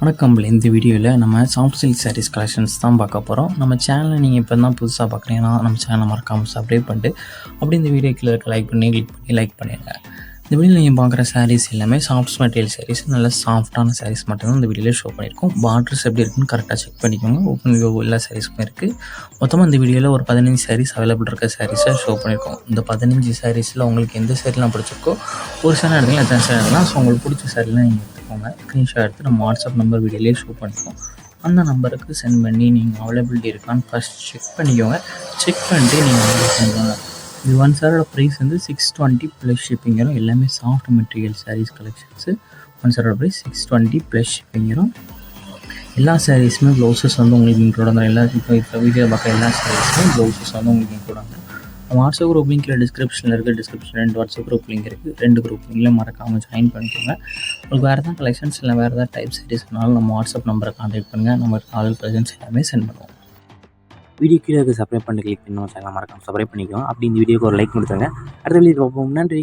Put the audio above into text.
வணக்கம்ல. இந்த வீடியோவில் நம்ம சாஃப்ட் சில்க் சாரீஸ் கலெக்ஷன்ஸ் தான் பார்க்க போகிறோம். நம்ம சேனலை நீங்கள் இப்போ தான் புதுசாக பார்க்குறீங்கன்னா நம்ம சேனலை மறக்காமல் சப்ஸ்கிரைப் பண்ணிட்டு அப்படி இந்த வீடியோ கீழே இருக்க கிளிக் பண்ணி லைக் பண்ணிடுங்க. இந்த வீடியோவில் நீங்கள் பார்க்குற சாரீஸ் எல்லாமே சாஃப்ட் மெட்டீரியல் சாரீஸ், நல்ல சாஃப்டான சாரீஸ் மட்டும்தான் இந்த வீடியோவில் ஷோ பண்ணியிருக்கோம். பார்டர்ஸ் எப்படி இருக்குன்னு கரெக்டாக செக் பண்ணிக்கோங்க. ஓப்பன் வியூ எல்லா சாரீஸுமே இருக்குது. மொத்தமாக இந்த வீடியோவில் ஒரு 15 சாரீஸ் அவைலபிள் இருக்க சாரீஸை ஷோ பண்ணியிருக்கோம். இந்த 15 சாரீஸில் உங்களுக்கு எந்த சாரீலாம் பிடிச்சிருக்கோ ஒரு சாரி எடுத்துக்கலாம், எத்தனை சாரி எடுக்கலாம். ஸோ உங்களுக்கு பிடிச்ச சாரிலாம் நீங்கள் எடுத்துக்கோங்க. ஸ்க்ரீன்ஷாட் எடுத்து நம்ம வாட்ஸ்அப் நம்பர் வீடியோலேயே ஷோ பண்ணியிருக்கோம். அந்த நம்பருக்கு சென்ட் பண்ணி நீங்கள் அவைலபிலிட்டி இருக்கான்னு ஃபஸ்ட் செக் பண்ணிக்கோங்க. செக் பண்ணிட்டு நீங்கள் ஆர்டர் பண்ணுவாங்க. இது ஒன் சாரோட ப்ரைஸ் வந்து 620 ப்ளஸ் ஷிப்பிங் வரும். எல்லாமே soft material sarees collections. One சாரோட ப்ரைஸ் 620 ப்ளஸ் ஷிப்பிங் வரும். எல்லா சாரீஸுமே ப்ளவுசஸ் வந்து உங்களுக்கு இன்க்ளூட் வந்துடும். எல்லா இப்போ வீடியோ பார்க்க எல்லா சாரீஸுமே ப்ளவுசஸ் வந்து உங்களுக்கு இன்க்ளூட் வந்துடும். வாட்ஸ்அப் குரூப் லிங்க் டிஸ்கிரிப்ஷனில் இருக்குது. டிஸ்கிரிப்ஷனில் 2 வாட்ஸ்அப் குரூப் லிங்க் இருக்குது. 2 குரூப் லிங்கில் மறக்காமல் ஜாயின் பண்ணிக்கோங்க. உங்களுக்கு வேறு எதாவது கலெக்ஷன்ஸ் இல்லை வேறு எதாவது டைப் சாரீஸ்னாலும் நம்ம வாட்ஸ்அப் நம்பரை கான்டாக்ட் பண்ணுங்கள். நம்ம ஆல் ப்ரெசன்ஸ் எல்லாமே சென்ட் பண்ணுவோம். வீடியோ கீழே சப்ஸ்கிரைப் பண்ணி கிளிக் பண்ணி நம்ம சேனலை மறக்காமல் சப்ஸ்கிரைப் பண்ணிக்கோங்க. அப்படி இந்த வீடியோக்கு ஒரு லைக் கொடுத்துருங்க. அடுத்த வீடியோ பார்ப்போம். நன்றி.